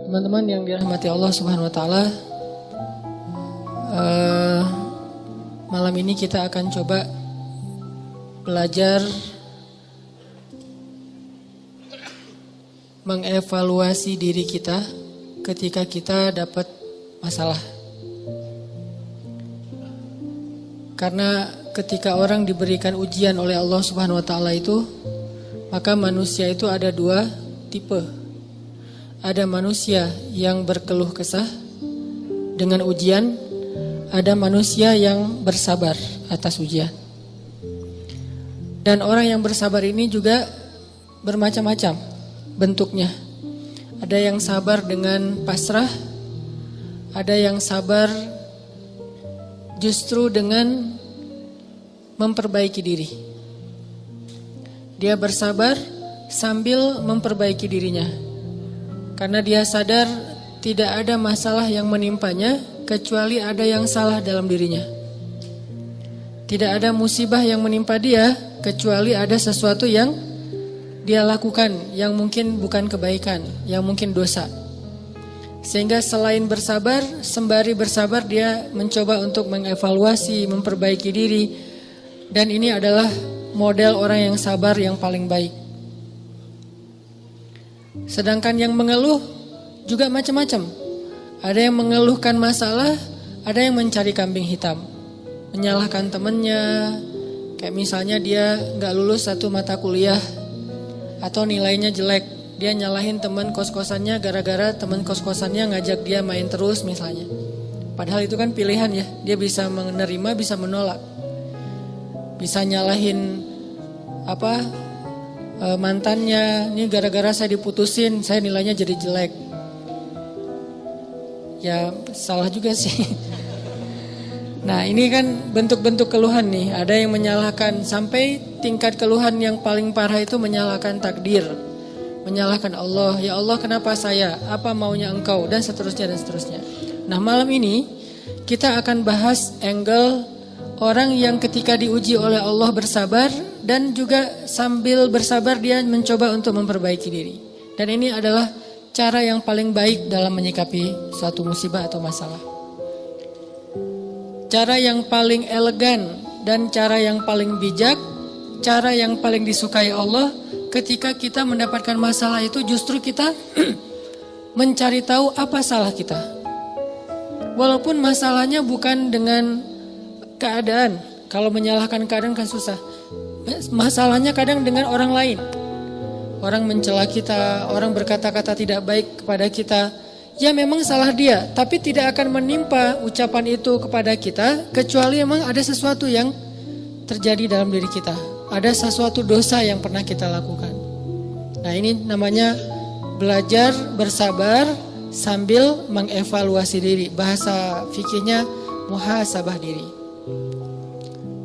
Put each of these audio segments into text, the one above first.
Teman-teman yang dirahmati Allah Subhanahu wa taala, malam ini kita akan coba belajar mengevaluasi diri kita ketika kita dapat masalah. Karena ketika orang diberikan ujian oleh Allah Subhanahu wa taala itu, maka manusia itu ada dua tipe. Ada manusia yang berkeluh kesah dengan ujian, ada manusia yang bersabar atas ujian. Dan orang yang bersabar ini juga bermacam-macam bentuknya. Ada yang sabar dengan pasrah, ada yang sabar justru dengan memperbaiki diri. Dia bersabar sambil memperbaiki dirinya. Karena dia sadar tidak ada masalah yang menimpanya kecuali ada yang salah dalam dirinya. Tidak ada musibah yang menimpa dia kecuali ada sesuatu yang dia lakukan yang mungkin bukan kebaikan, yang mungkin dosa. Sehingga selain bersabar, sembari bersabar dia mencoba untuk mengevaluasi, memperbaiki diri. Dan ini adalah model orang yang sabar yang paling baik. Sedangkan yang mengeluh juga macam-macam. Ada yang mengeluhkan masalah, ada yang mencari kambing hitam, menyalahkan temannya. Kayak misalnya dia gak lulus satu mata kuliah atau nilainya jelek, dia nyalahin teman kos-kosannya gara-gara teman kos-kosannya ngajak dia main terus misalnya. Padahal itu kan pilihan ya, dia bisa menerima, bisa menolak. Bisa nyalahin mantannya, ini gara-gara saya diputusin, saya nilainya jadi jelek. Ya salah juga sih. Nah ini kan bentuk-bentuk keluhan nih. Ada yang menyalahkan, sampai tingkat keluhan yang paling parah itu menyalahkan takdir, menyalahkan Allah. Ya Allah kenapa saya, apa maunya engkau, dan seterusnya dan seterusnya. Nah malam ini kita akan bahas angle orang yang ketika diuji oleh Allah bersabar, dan juga sambil bersabar dia mencoba untuk memperbaiki diri. Dan ini adalah cara yang paling baik dalam menyikapi suatu musibah atau masalah. Cara yang paling elegan dan cara yang paling bijak, cara yang paling disukai Allah ketika kita mendapatkan masalah itu justru kita mencari tahu apa salah kita. Walaupun masalahnya bukan dengan keadaan. Kalau menyalahkan keadaan kan susah. Masalahnya kadang dengan orang lain. Orang mencela kita, orang berkata-kata tidak baik kepada kita. Ya memang salah dia, tapi tidak akan menimpa ucapan itu kepada kita kecuali memang ada sesuatu yang terjadi dalam diri kita. Ada sesuatu dosa yang pernah kita lakukan. Nah ini namanya belajar bersabar sambil mengevaluasi diri. Bahasa fikihnya muhasabah diri.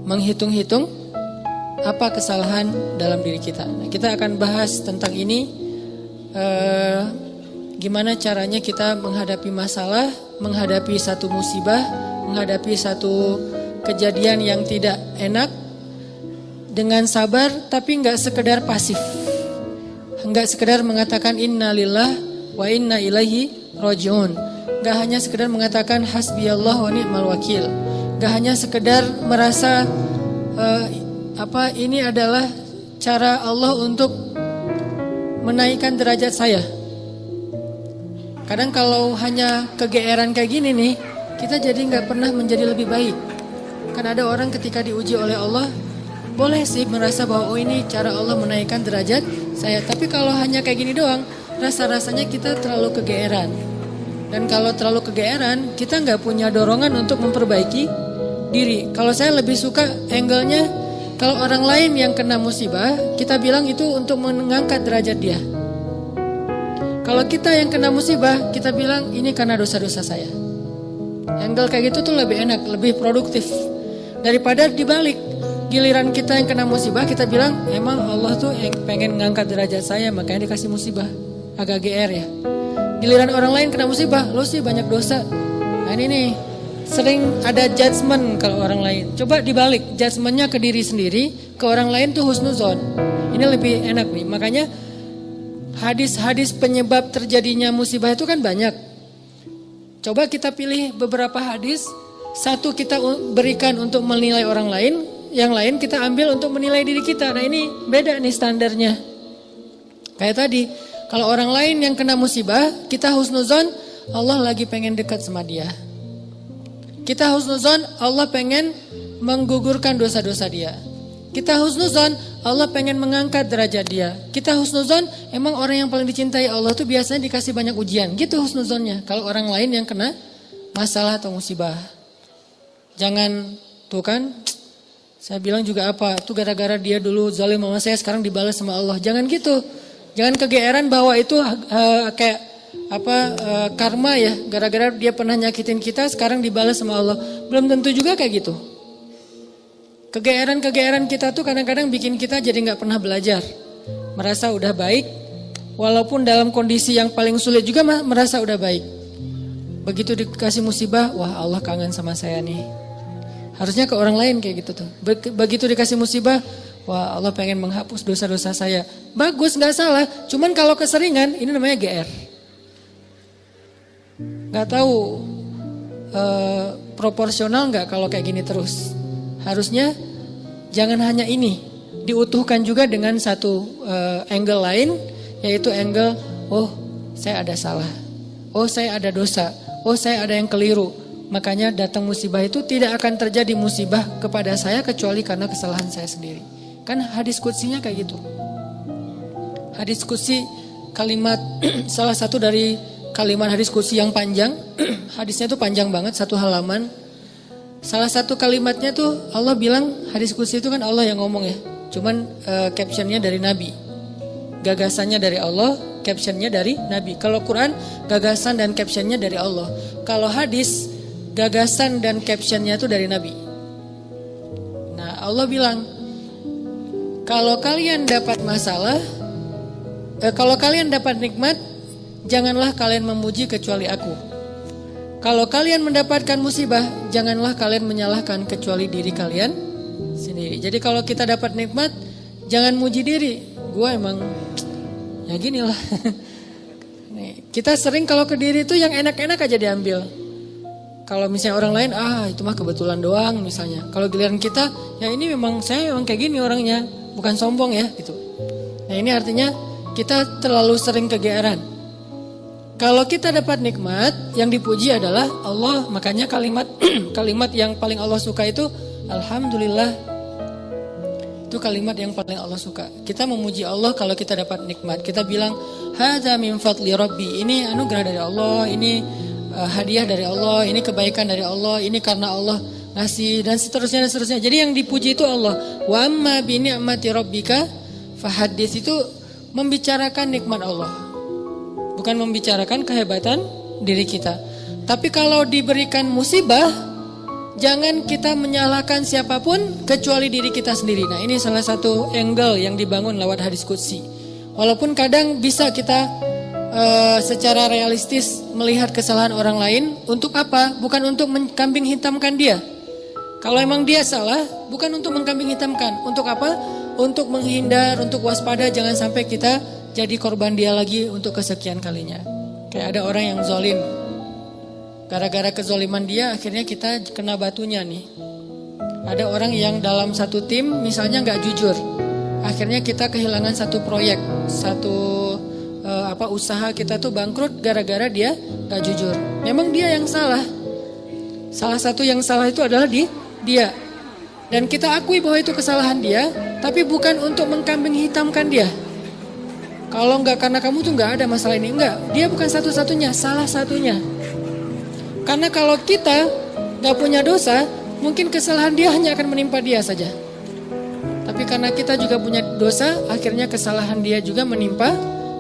Menghitung-hitung apa kesalahan dalam diri kita. Nah, kita akan bahas tentang ini, gimana caranya kita menghadapi masalah, menghadapi satu musibah, menghadapi satu kejadian yang tidak enak dengan sabar, tapi nggak sekedar pasif, nggak sekedar mengatakan innalillah wa inna ilaihi rajiun, nggak hanya sekedar mengatakan hasbiyallah wa ni'mal wakil, nggak hanya sekedar merasa ini adalah cara Allah untuk menaikkan derajat saya. Kadang kalau hanya kegeeran kayak gini nih, kita jadi gak pernah menjadi lebih baik. Kan ada orang ketika diuji oleh Allah, boleh sih merasa bahwa ini cara Allah menaikkan derajat saya. Tapi kalau hanya kayak gini doang, rasa-rasanya kita terlalu kegeeran. Dan kalau terlalu kegeeran, kita gak punya dorongan untuk memperbaiki diri. Kalau saya lebih suka angle-nya, kalau orang lain yang kena musibah, kita bilang itu untuk mengangkat derajat dia. Kalau kita yang kena musibah, kita bilang ini karena dosa-dosa saya. Angle kayak gitu tuh lebih enak, lebih produktif. Daripada dibalik, giliran kita yang kena musibah, kita bilang emang Allah tuh yang pengen ngangkat derajat saya, makanya dikasih musibah. Agak GR ya. Giliran orang lain kena musibah, lo sih banyak dosa. Nah ini nih, sering ada judgement kalau orang lain. Coba dibalik, judgementnya ke diri sendiri, ke orang lain tuh husnuzon. Ini lebih enak nih. Makanya hadis-hadis penyebab terjadinya musibah itu kan banyak. Coba kita pilih beberapa hadis, satu kita berikan untuk menilai orang lain, yang lain kita ambil untuk menilai diri kita. Nah ini beda nih standarnya. Kayak tadi, kalau orang lain yang kena musibah, kita husnuzon, Allah lagi pengen dekat sama dia. Kita husnuzon, Allah pengen menggugurkan dosa-dosa dia. Kita husnuzon, Allah pengen mengangkat derajat dia. Kita husnuzon, emang orang yang paling dicintai Allah tuh biasanya dikasih banyak ujian. Gitu husnuzonnya. Kalau orang lain yang kena masalah atau musibah. Jangan, tuh kan, saya bilang juga apa, tuh gara-gara dia dulu zalim sama saya, sekarang dibalas sama Allah. Jangan gitu. Jangan kegeeran bahwa itu kayak karma ya, gara-gara dia pernah nyakitin kita sekarang dibalas sama Allah. Belum tentu juga kayak gitu. Kegeeran kita tuh kadang-kadang bikin kita jadi gak pernah belajar. Merasa udah baik, walaupun dalam kondisi yang paling sulit juga merasa udah baik. Begitu dikasih musibah, wah Allah kangen sama saya nih. Harusnya ke orang lain kayak gitu tuh. Begitu dikasih musibah, wah Allah pengen menghapus dosa-dosa saya. Bagus, gak salah. Cuman kalau keseringan, ini namanya GR. Gak tahu proporsional gak kalau kayak gini terus. Harusnya jangan hanya ini, diutuhkan juga dengan satu angle lain, yaitu angle, oh saya ada salah, oh saya ada dosa, oh saya ada yang keliru. Makanya datang musibah itu tidak akan terjadi musibah kepada saya kecuali karena kesalahan saya sendiri. Kan hadis qudsinya kayak gitu. Hadis qudsi kalimat salah satu dari kalimat hadis qudsi yang panjang. Hadisnya tuh panjang banget, 1 halaman. Salah satu kalimatnya tuh Allah bilang, hadis qudsi itu kan Allah yang ngomong ya. Cuman captionnya dari Nabi. Gagasannya dari Allah, captionnya dari Nabi. Kalau Quran, gagasan dan captionnya dari Allah. Kalau hadis, gagasan dan captionnya tuh dari Nabi. Nah Allah bilang, kalau kalian dapat masalah, kalau kalian dapat nikmat, janganlah kalian memuji kecuali aku. Kalau kalian mendapatkan musibah, janganlah kalian menyalahkan kecuali diri kalian sendiri. Jadi kalau kita dapat nikmat, jangan muji diri. Gue emang ya gini lah. Kita sering kalau ke diri itu yang enak-enak aja diambil. Kalau misalnya orang lain, itu mah kebetulan doang misalnya. Kalau giliran kita, ya ini memang saya memang kayak gini orangnya, bukan sombong ya gitu. Nah ini artinya kita terlalu sering kegeeran. Kalau kita dapat nikmat, yang dipuji adalah Allah. Makanya kalimat kalimat yang paling Allah suka itu Alhamdulillah. Itu kalimat yang paling Allah suka. Kita memuji Allah kalau kita dapat nikmat. Kita bilang, hadza min fadli rabbi. Ini anugerah dari Allah, ini hadiah dari Allah, ini kebaikan dari Allah, ini karena Allah ngasih dan seterusnya dan seterusnya. Jadi yang dipuji itu Allah. Wa amma bi ni'mati rabbika fahaddits, itu membicarakan nikmat Allah. Bukan membicarakan kehebatan diri kita. Tapi kalau diberikan musibah, jangan kita menyalahkan siapapun kecuali diri kita sendiri. Nah ini salah satu angle yang dibangun lewat hadis qudsi. Walaupun kadang bisa kita secara realistis melihat kesalahan orang lain. Untuk apa? Bukan untuk mengkambing hitamkan dia. Kalau emang dia salah, bukan untuk mengkambing hitamkan. Untuk apa? Untuk menghindar, untuk waspada, jangan sampai kita jadi korban dia lagi untuk kesekian kalinya. Kayak ada orang yang zalim. Gara-gara kezaliman dia akhirnya kita kena batunya nih. Ada orang yang dalam satu tim misalnya gak jujur. Akhirnya kita kehilangan satu proyek, satu usaha kita tuh bangkrut gara-gara dia gak jujur. Memang dia yang salah. Salah satu yang salah itu adalah dia. Dan kita akui bahwa itu kesalahan dia, tapi bukan untuk mengkambing hitamkan dia. Kalau enggak karena kamu tuh enggak ada masalah ini. Enggak, dia bukan satu-satunya, salah satunya. Karena kalau kita enggak punya dosa, mungkin kesalahan dia hanya akan menimpa dia saja. Tapi karena kita juga punya dosa, akhirnya kesalahan dia juga menimpa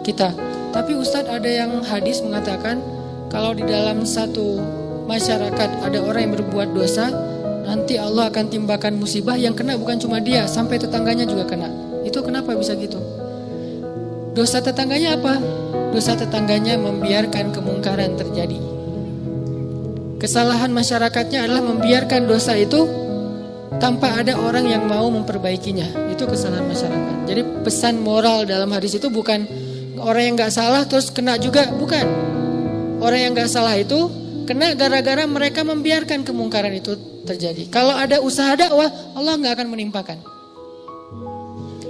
kita. Tapi Ustadz, ada yang hadis mengatakan, kalau di dalam satu masyarakat ada orang yang berbuat dosa, nanti Allah akan timbakan musibah yang kena bukan cuma dia, sampai tetangganya juga kena. Itu kenapa bisa gitu? Dosa tetangganya apa? Dosa tetangganya membiarkan kemungkaran terjadi. Kesalahan masyarakatnya adalah membiarkan dosa itu tanpa ada orang yang mau memperbaikinya. Itu kesalahan masyarakat. Jadi pesan moral dalam hadis itu bukan orang yang gak salah terus kena juga, bukan. Orang yang gak salah itu kena gara-gara mereka membiarkan kemungkaran itu terjadi. Kalau ada usaha dakwah, Allah gak akan menimpakan.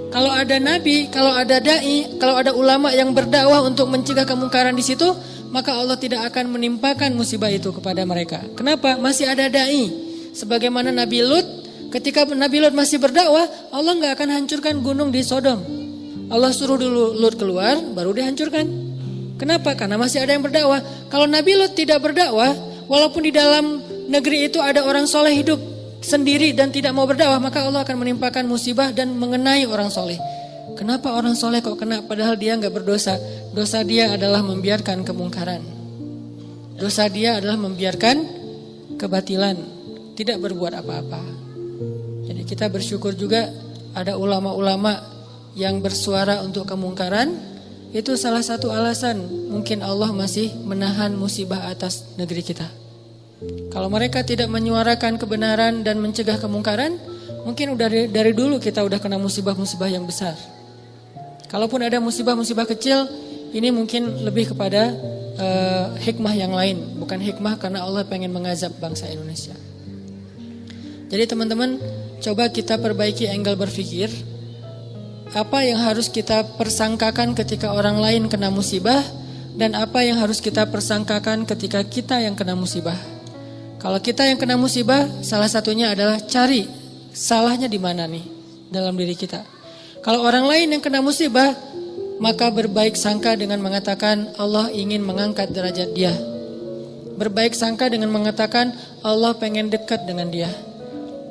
Kalau ada nabi, kalau ada dai, kalau ada ulama yang berdakwah untuk mencegah kemungkaran di situ, maka Allah tidak akan menimpakan musibah itu kepada mereka. Kenapa? Masih ada dai. Sebagaimana Nabi Lut, ketika Nabi Lut masih berdakwah, Allah nggak akan hancurkan gunung di Sodom. Allah suruh dulu Lut keluar, baru dihancurkan. Kenapa? Karena masih ada yang berdakwah. Kalau Nabi Lut tidak berdakwah, walaupun di dalam negeri itu ada orang soleh hidup sendiri dan tidak mau berdakwah, maka Allah akan menimpakan musibah dan mengenai orang soleh. Kenapa orang soleh kok kena padahal dia nggak berdosa? Dosa dia adalah membiarkan kemungkaran. Dosa dia adalah membiarkan kebatilan, tidak berbuat apa-apa. Jadi kita bersyukur juga ada ulama-ulama yang bersuara untuk kemungkaran. Itu salah satu alasan mungkin Allah masih menahan musibah atas negeri kita. Kalau mereka tidak menyuarakan kebenaran dan mencegah kemungkaran, mungkin udah dari dulu kita udah kena musibah-musibah yang besar. Kalaupun ada musibah-musibah kecil, ini mungkin lebih kepada hikmah yang lain, bukan hikmah karena Allah pengen mengazab bangsa Indonesia. Jadi teman-teman, coba kita perbaiki angle berpikir. Apa yang harus kita persangkakan ketika orang lain kena musibah, dan apa yang harus kita persangkakan ketika kita yang kena musibah. Kalau kita yang kena musibah, salah satunya adalah cari salahnya di mana nih dalam diri kita. Kalau orang lain yang kena musibah, maka berbaik sangka dengan mengatakan Allah ingin mengangkat derajat dia. Berbaik sangka dengan mengatakan Allah pengen dekat dengan dia.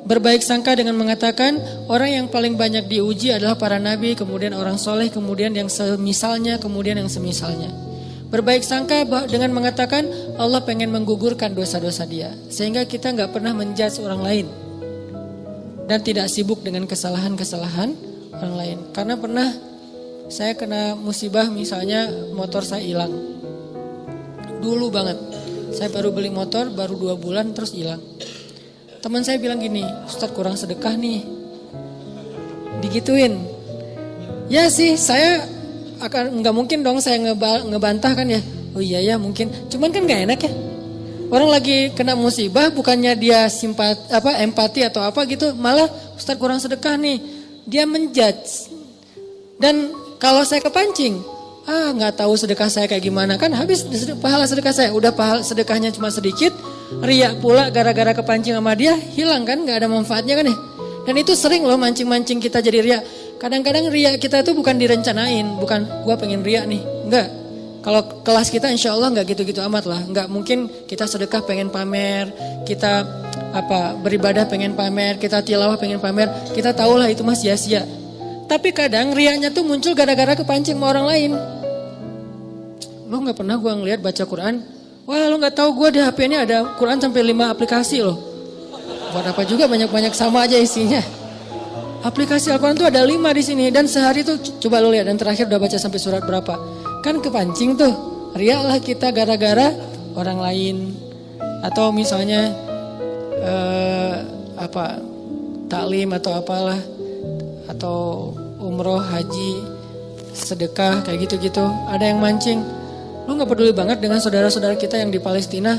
Berbaik sangka dengan mengatakan orang yang paling banyak diuji adalah para nabi, kemudian orang soleh, kemudian yang semisalnya, kemudian yang semisalnya. Berbaik sangka dengan mengatakan Allah pengen menggugurkan dosa-dosa dia. Sehingga kita gak pernah menjudge orang lain. Dan tidak sibuk dengan kesalahan-kesalahan orang lain. Karena pernah saya kena musibah, misalnya motor saya hilang. Dulu banget. Saya baru beli motor, baru 2 bulan terus hilang. Teman saya bilang gini, Ustadz kurang sedekah nih. Digituin. Ya sih, saya nggak mungkin dong saya ngebantah kan ya. Oh iya ya mungkin, cuman kan nggak enak ya. Orang lagi kena musibah, bukannya dia empati atau apa gitu, malah Ustadz kurang sedekah nih. Dia menjudge. Dan kalau saya kepancing, nggak tahu sedekah saya kayak gimana, kan habis pahala sedekah saya. Udah pahala sedekahnya cuma sedikit, riak pula gara-gara kepancing sama dia, hilang kan, nggak ada manfaatnya kan ya. Dan itu sering loh mancing-mancing kita jadi riak. Kadang-kadang riak kita tuh bukan direncanain, bukan gua pengen riak nih, enggak. Kalau kelas kita insya Allah enggak gitu-gitu amat lah. Enggak mungkin kita sedekah pengen pamer, kita beribadah pengen pamer, kita tilawah pengen pamer. Kita tahu lah itu mah sia-sia. Tapi kadang riaknya tuh muncul gara-gara kepancing sama orang lain. Lo nggak pernah gua ngeliat baca Quran? Wah lo nggak tahu gua di HP ini ada Quran sampai 5 aplikasi loh. Buat apa juga banyak-banyak sama aja isinya. Aplikasi Al-Quran tuh ada 5 di sini dan sehari tuh coba lo lihat dan terakhir udah baca sampai surat berapa. Kan kepancing tuh. Riaklah kita gara-gara orang lain atau misalnya taklim atau apalah atau umroh, haji, sedekah kayak gitu-gitu. Ada yang mancing. Lo nggak peduli banget dengan saudara-saudara kita yang di Palestina.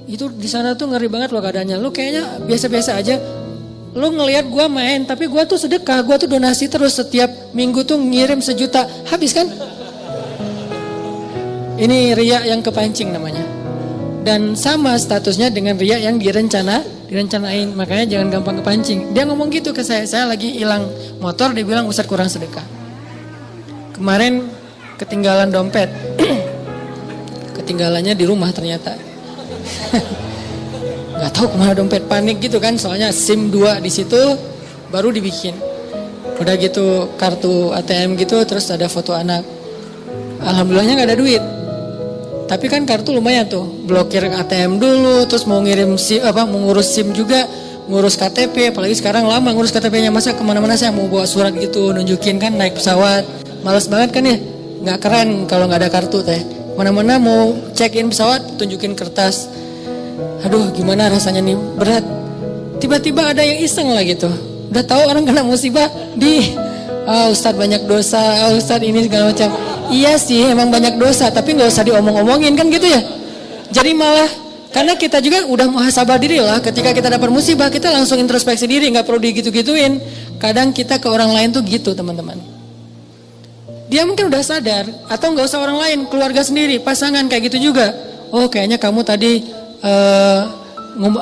Itu di sana tuh ngeri banget loh keadaannya. Lo kayaknya biasa-biasa aja. Lo ngelihat gue main, tapi gue tuh sedekah, gue tuh donasi terus setiap minggu tuh ngirim 1 juta, habis kan? Ini riak yang kepancing namanya. Dan sama statusnya dengan riak yang direncanain, makanya jangan gampang kepancing. Dia ngomong gitu ke saya lagi hilang motor, dia bilang Ustadz kurang sedekah. Kemarin ketinggalan dompet, ketinggalannya di rumah ternyata. Gak tahu kemana dompet, panik gitu kan, soalnya SIM 2 di situ baru dibikin. Udah gitu kartu ATM gitu, terus ada foto anak. Alhamdulillahnya gak ada duit. Tapi kan kartu lumayan tuh, blokir ATM dulu, terus mau ngirim mau ngurus SIM juga, ngurus KTP, apalagi sekarang lama ngurus KTP-nya, masa kemana-mana saya mau bawa surat gitu, nunjukin kan naik pesawat, males banget kan ya, gak keren kalau gak ada kartu teh. Mana-mana mau check in pesawat, tunjukin kertas aduh gimana rasanya nih, berat. Tiba-tiba ada yang iseng lah gitu. Udah tahu orang kena musibah Ustadz banyak dosa, Ustadz ini segala macam. Iya sih emang banyak dosa, tapi gak usah diomong-omongin kan gitu ya. Jadi malah karena kita juga udah muhasabah diri lah, ketika kita dapat musibah kita langsung introspeksi diri, gak perlu digitu-gituin. Kadang kita ke orang lain tuh gitu teman-teman. Dia mungkin udah sadar, atau gak usah orang lain, keluarga sendiri, pasangan kayak gitu juga. Oh kayaknya kamu tadi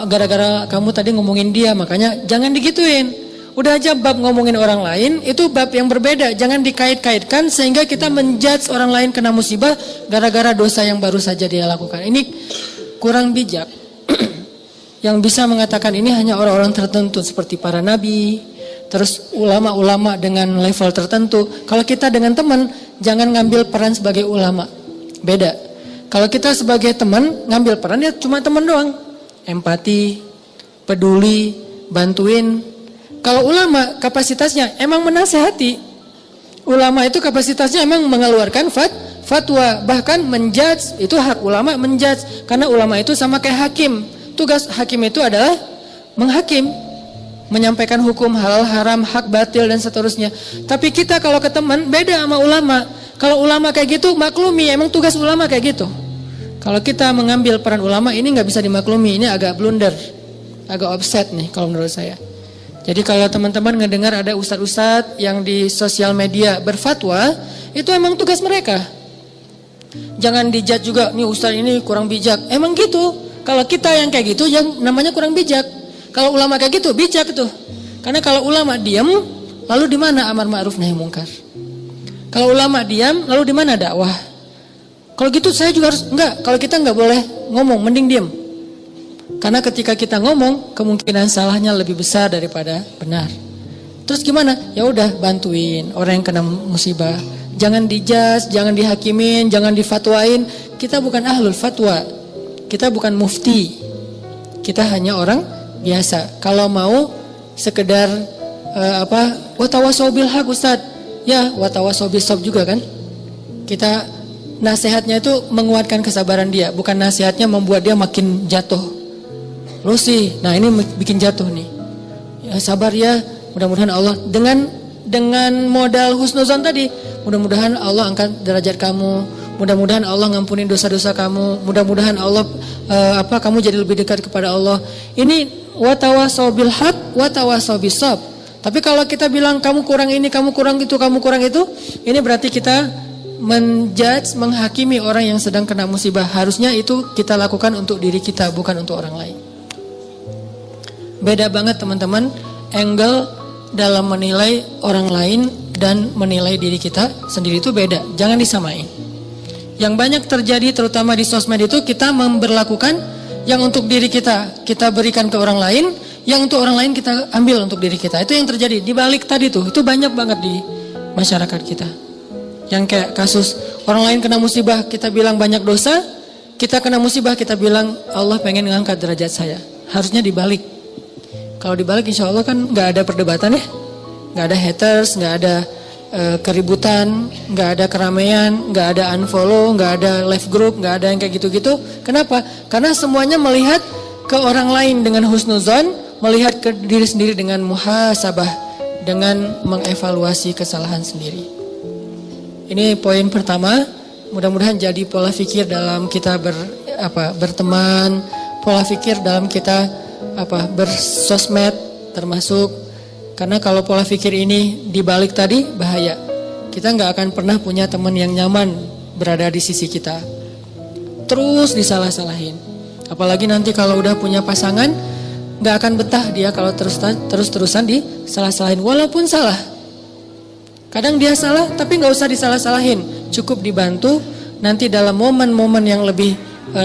gara-gara kamu tadi ngomongin dia, makanya jangan digituin. Udah aja bab ngomongin orang lain, itu bab yang berbeda. Jangan dikait-kaitkan sehingga kita menjudge orang lain kena musibah gara-gara dosa yang baru saja dia lakukan. Ini kurang bijak. Yang bisa mengatakan ini hanya orang-orang tertentu seperti para nabi, terus ulama-ulama dengan level tertentu. Kalau kita dengan teman, jangan ngambil peran sebagai ulama. Beda. Kalau kita sebagai teman, ngambil peran ya cuma teman doang. Empati, peduli, bantuin. Kalau ulama kapasitasnya emang menasehati. Ulama itu kapasitasnya emang mengeluarkan fatwa, bahkan menjudge, itu hak ulama menjudge. Karena ulama itu sama kayak hakim. Tugas hakim itu adalah menghakim, menyampaikan hukum halal haram, hak batil dan seterusnya. Tapi kita kalau ke teman beda sama ulama. Kalau ulama kayak gitu maklumi, emang tugas ulama kayak gitu. Kalau kita mengambil peran ulama ini nggak bisa dimaklumi, ini agak blunder, agak offset nih kalau menurut saya. Jadi kalau teman-teman ngedengar ada ustadz-ustadz yang di sosial media berfatwa, itu emang tugas mereka. Jangan dijudge juga, nih ustadz ini kurang bijak. Emang gitu. Kalau kita yang kayak gitu, yang namanya kurang bijak. Kalau ulama kayak gitu, bijak tuh. Karena kalau ulama diam, lalu di mana amar ma'ruf nahi mungkar? Kalau ulama diam, lalu di mana dakwah? Kalau gitu saya juga harus enggak. Kalau kita enggak boleh ngomong, mending diam. Karena ketika kita ngomong, kemungkinan salahnya lebih besar daripada benar. Terus gimana? Ya udah bantuin orang yang kena musibah. Jangan dijudge, jangan dihakimin, jangan difatwain. Kita bukan ahlul fatwa. Kita bukan mufti. Kita hanya orang biasa. Kalau mau sekedar watawasau bil haq Ustaz. Ya, watawasau bis sabr juga kan. Kita nasihatnya itu menguatkan kesabaran dia, bukan nasihatnya membuat dia makin jatuh. Lu sih, nah ini bikin jatuh nih. Ya sabar ya, mudah-mudahan Allah dengan modal husnuzon tadi, mudah-mudahan Allah angkat derajat kamu, mudah-mudahan Allah ngampunin dosa-dosa kamu, mudah-mudahan Allah kamu jadi lebih dekat kepada Allah. Ini watawasau bil haq, watawasau bis sabr. Tapi kalau kita bilang kamu kurang ini, kamu kurang itu, kamu kurang itu, ini berarti kita menjudge, menghakimi orang yang sedang kena musibah. Harusnya itu kita lakukan untuk diri kita, bukan untuk orang lain. Beda banget teman-teman, angle dalam menilai orang lain dan menilai diri kita sendiri itu beda. Jangan disamain. Yang banyak terjadi terutama di sosmed itu, kita memberlakukan yang untuk diri kita berikan ke orang lain, yang untuk orang lain kita ambil untuk diri kita. Itu yang terjadi di balik tadi tuh. Itu banyak banget di masyarakat kita. Yang kayak kasus orang lain kena musibah, kita bilang banyak dosa. Kita kena musibah, kita bilang Allah pengen ngangkat derajat saya. Harusnya dibalik. Kalau dibalik insya Allah kan gak ada perdebatan ya. Gak ada haters, gak ada keributan, gak ada keramaian, gak ada unfollow, gak ada live group, gak ada yang kayak gitu-gitu. Kenapa? Karena semuanya melihat ke orang lain dengan husnuzon, melihat ke diri sendiri dengan muhasabah, dengan mengevaluasi kesalahan sendiri. Ini poin pertama, mudah-mudahan jadi pola pikir dalam kita berteman, pola pikir dalam kita bersosmed termasuk. Karena kalau pola pikir ini dibalik tadi bahaya. Kita nggak akan pernah punya teman yang nyaman berada di sisi kita. Terus disalah-salahin. Apalagi nanti kalau udah punya pasangan, nggak akan betah dia kalau terus-terusan disalah-salahin walaupun salah. Kadang dia salah tapi gak usah disalah-salahin. Cukup dibantu, nanti dalam momen-momen yang lebih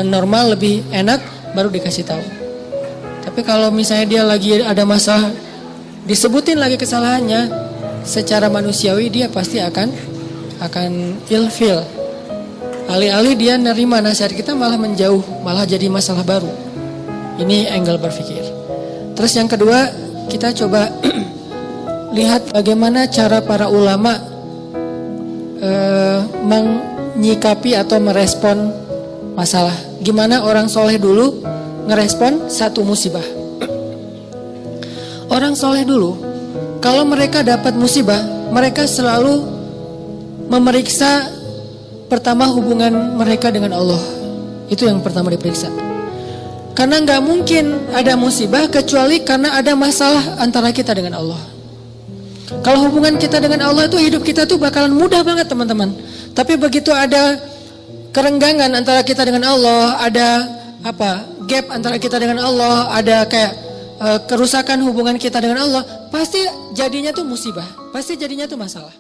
normal, lebih enak, baru dikasih tahu. Tapi kalau misalnya dia lagi ada masalah, disebutin lagi kesalahannya, secara manusiawi dia pasti akan ilfil. Alih-alih dia nerima nasihat kita malah menjauh, malah jadi masalah baru. Ini angle berpikir. Terus yang kedua, kita coba lihat bagaimana cara para ulama menyikapi atau merespon masalah. Gimana orang soleh dulu ngerespon satu musibah. Orang soleh dulu, kalau mereka dapat musibah, mereka selalu memeriksa pertama hubungan mereka dengan Allah. Itu yang pertama diperiksa. Karena gak mungkin ada musibah kecuali karena ada masalah antara kita dengan Allah. Kalau hubungan kita dengan Allah itu, hidup kita tuh bakalan mudah banget teman-teman. Tapi begitu ada kerenggangan antara kita dengan Allah, ada gap antara kita dengan Allah, ada kayak kerusakan hubungan kita dengan Allah, pasti jadinya tuh musibah, pasti jadinya tuh masalah.